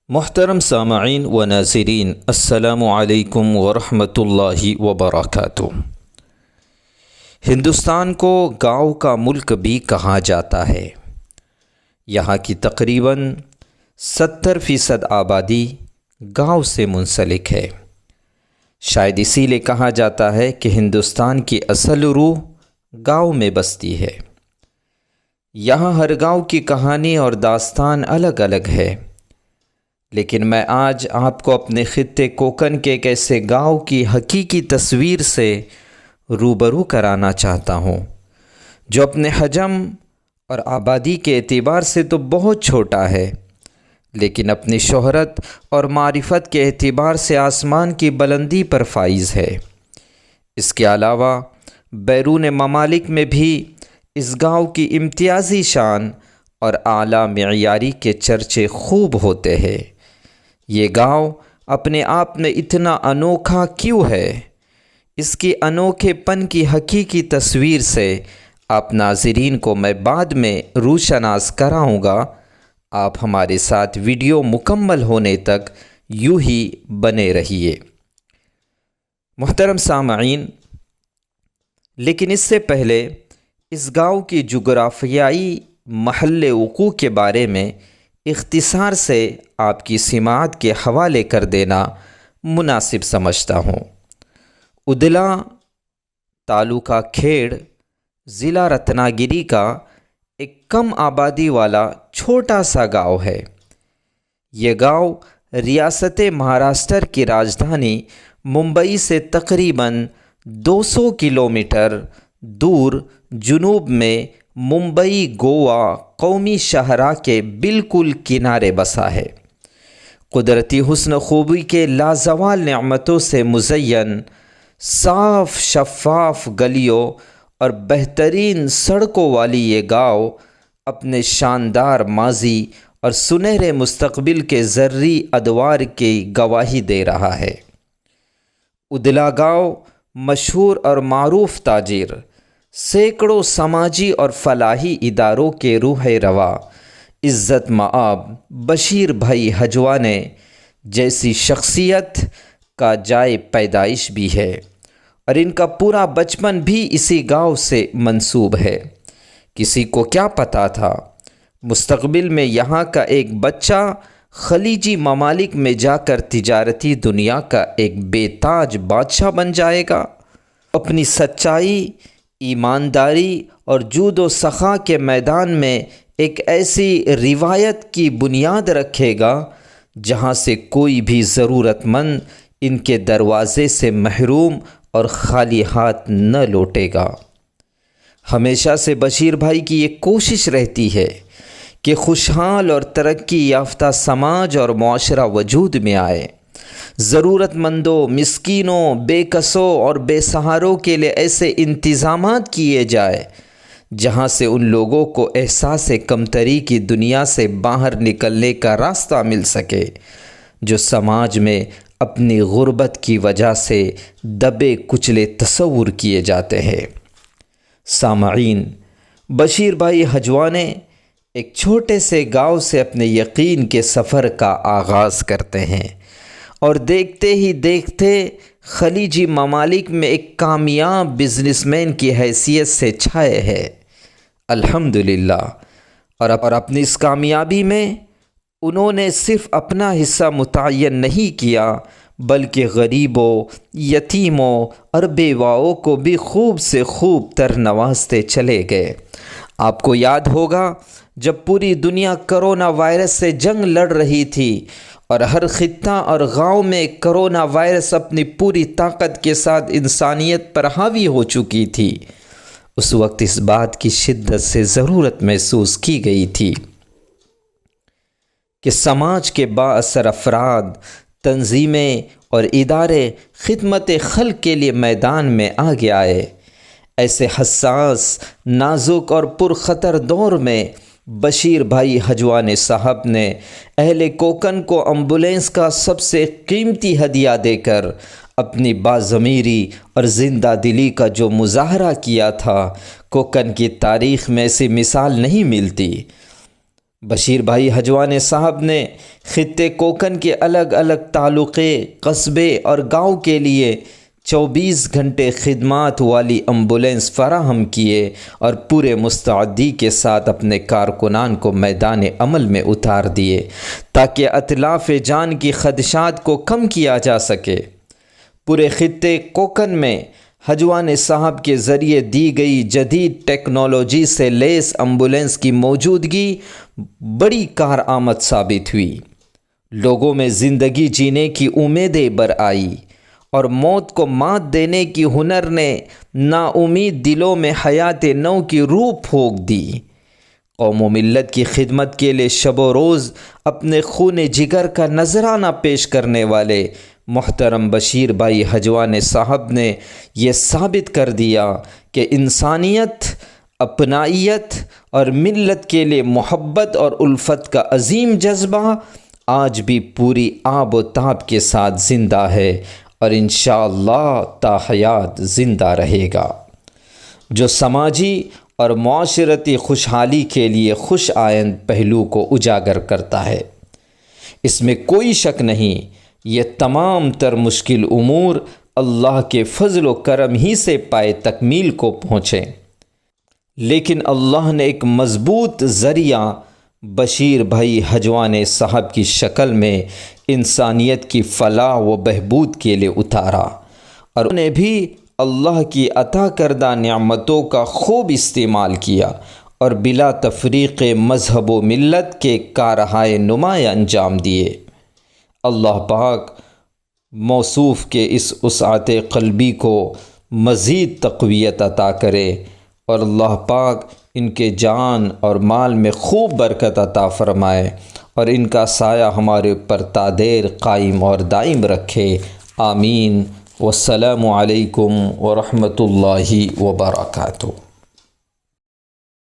محترم سامعین و ناظرین، السلام علیکم ورحمۃ اللہ وبرکاتہ۔ ہندوستان کو گاؤں کا ملک بھی کہا جاتا ہے۔ یہاں کی تقریباً 70% آبادی گاؤں سے منسلک ہے۔ شاید اسی لیے کہا جاتا ہے کہ ہندوستان کی اصل روح گاؤں میں بستی ہے۔ یہاں ہر گاؤں کی کہانی اور داستان الگ الگ ہے، لیکن میں آج آپ کو اپنے خطے کوکن کے ایک ایسے گاؤں کی حقیقی تصویر سے روبرو کرانا چاہتا ہوں، جو اپنے حجم اور آبادی کے اعتبار سے تو بہت چھوٹا ہے، لیکن اپنی شہرت اور معرفت کے اعتبار سے آسمان کی بلندی پر فائز ہے۔ اس کے علاوہ بیرون ممالک میں بھی اس گاؤں کی امتیازی شان اور اعلیٰ معیاری کے چرچے خوب ہوتے ہیں۔ یہ گاؤں اپنے آپ میں اتنا انوکھا کیوں ہے؟ اس کی انوکھے پن کی حقیقی تصویر سے آپ ناظرین کو میں بعد میں روشناس کراؤں گا۔ آپ ہمارے ساتھ ویڈیو مکمل ہونے تک یوں ہی بنے رہیے۔ محترم سامعین، لیکن اس سے پہلے اس گاؤں کی جغرافیائی محل وقوع کے بارے میں اختصار سے آپ کی سماعت کے حوالے کر دینا مناسب سمجھتا ہوں۔ ادلا تعلقہ کھیڑ، ضلع رتنا گیری کا ایک کم آبادی والا چھوٹا سا گاؤں ہے۔ یہ گاؤں ریاست مہاراشٹر کی راجدھانی ممبئی سے تقریباً 200 کلومیٹر دور جنوب میں ممبئی گوا قومی شاہراہ کے بالکل کنارے بسا ہے۔ قدرتی حسن خوبی کے لازوال نعمتوں سے مزین، صاف شفاف گلیوں اور بہترین سڑکوں والی یہ گاؤں اپنے شاندار ماضی اور سنہرے مستقبل کے زرعی ادوار کی گواہی دے رہا ہے۔ ادلا گاؤں مشہور اور معروف تاجر، سینکڑوں سماجی اور فلاحی اداروں کے روح رواں عزت مآب بشیر بھائی ہجوانے جیسی شخصیت کا جائے پیدائش بھی ہے، اور ان کا پورا بچپن بھی اسی گاؤں سے منسوب ہے۔ کسی کو کیا پتا تھا مستقبل میں یہاں کا ایک بچہ خلیجی ممالک میں جا کر تجارتی دنیا کا ایک بے تاج بادشاہ بن جائے گا، اپنی سچائی، ایمانداری اور جود و سخا کے میدان میں ایک ایسی روایت کی بنیاد رکھے گا جہاں سے کوئی بھی ضرورت مند ان کے دروازے سے محروم اور خالی ہاتھ نہ لوٹے گا۔ ہمیشہ سے بشیر بھائی کی یہ کوشش رہتی ہے کہ خوشحال اور ترقی یافتہ سماج اور معاشرہ وجود میں آئے۔ ضرورت مندوں، مسکینوں، بے کسوں اور بے سہاروں کے لیے ایسے انتظامات کیے جائے جہاں سے ان لوگوں کو احساس کمتری کی دنیا سے باہر نکلنے کا راستہ مل سکے، جو سماج میں اپنی غربت کی وجہ سے دبے کچلے تصور کیے جاتے ہیں۔ سامعین، بشیر بھائی ہجوانے ایک چھوٹے سے گاؤں سے اپنے یقین کے سفر کا آغاز کرتے ہیں، اور دیکھتے ہی دیکھتے خلیجی ممالک میں ایک کامیاب بزنس مین کی حیثیت سے چھائے ہے۔ الحمدللہ۔ اور اپنی اس کامیابی میں انہوں نے صرف اپنا حصہ متعین نہیں کیا، بلکہ غریبوں، یتیموں اور بیواؤں کو بھی خوب سے خوب تر نوازتے چلے گئے۔ آپ کو یاد ہوگا جب پوری دنیا کرونا وائرس سے جنگ لڑ رہی تھی اور ہر خطہ اور گاؤں میں کرونا وائرس اپنی پوری طاقت کے ساتھ انسانیت پر حاوی ہو چکی تھی، اس وقت اس بات کی شدت سے ضرورت محسوس کی گئی تھی کہ سماج کے با اثر افراد، تنظیمیں اور ادارے خدمت خلق کے لیے میدان میں آگے آئے۔ ایسے حساس، نازک اور پرخطر دور میں بشیر بھائی ہجوانے صاحب نے اہل کوکن کو ایمبولینس کا سب سے قیمتی ہدیہ دے کر اپنی باضمیری اور زندہ دلی کا جو مظاہرہ کیا تھا، کوکن کی تاریخ میں ایسی مثال نہیں ملتی۔ بشیر بھائی حجوانی صاحب نے خطے کوکن کے الگ الگ تعلقے، قصبے اور گاؤں کے لیے 24 گھنٹے خدمات والی ایمبولینس فراہم کیے اور پورے مستعدی کے ساتھ اپنے کارکنان کو میدان عمل میں اتار دیے تاکہ اتلاف جان کی خدشات کو کم کیا جا سکے۔ پورے خطے کوکن میں حجوانی صاحب کے ذریعے دی گئی جدید ٹیکنالوجی سے لیس ایمبولینس کی موجودگی بڑی کارآمد ثابت ہوئی۔ لوگوں میں زندگی جینے کی امیدیں برآئی اور موت کو مات دینے کی ہنر نے نا امید دلوں میں حیات نو کی روح پھونک دی۔ قوم و ملت کی خدمت کے لیے شب و روز اپنے خون جگر کا نذرانہ پیش کرنے والے محترم بشیر بھائی حجوانی صاحب نے یہ ثابت کر دیا کہ انسانیت، اپنائیت اور ملت کے لیے محبت اور الفت کا عظیم جذبہ آج بھی پوری آب و تاب کے ساتھ زندہ ہے اور انشاءاللہ تا حیات زندہ رہے گا، جو سماجی اور معاشرتی خوشحالی کے لیے خوش آئند پہلو کو اجاگر کرتا ہے۔ اس میں کوئی شک نہیں، یہ تمام تر مشکل امور اللہ کے فضل و کرم ہی سے پائے تکمیل کو پہنچیں، لیکن اللہ نے ایک مضبوط ذریعہ بشیر بھائی حجوانی صاحب کی شکل میں انسانیت کی فلاح و بہبود کے لیے اتارا، اور انہوں نے بھی اللہ کی عطا کردہ نعمتوں کا خوب استعمال کیا اور بلا تفریق مذہب و ملت کے کارہائے نمایاں انجام دیے۔ اللہ پاک موصوف کے اس وسعت قلبی کو مزید تقویت عطا کرے اور اللہ پاک ان کے جان اور مال میں خوب برکت عطا فرمائے اور ان کا سایہ ہمارے اوپر تا دیر قائم اور دائم رکھے، آمین۔ والسلام علیکم ورحمۃ اللہ وبرکاتہ۔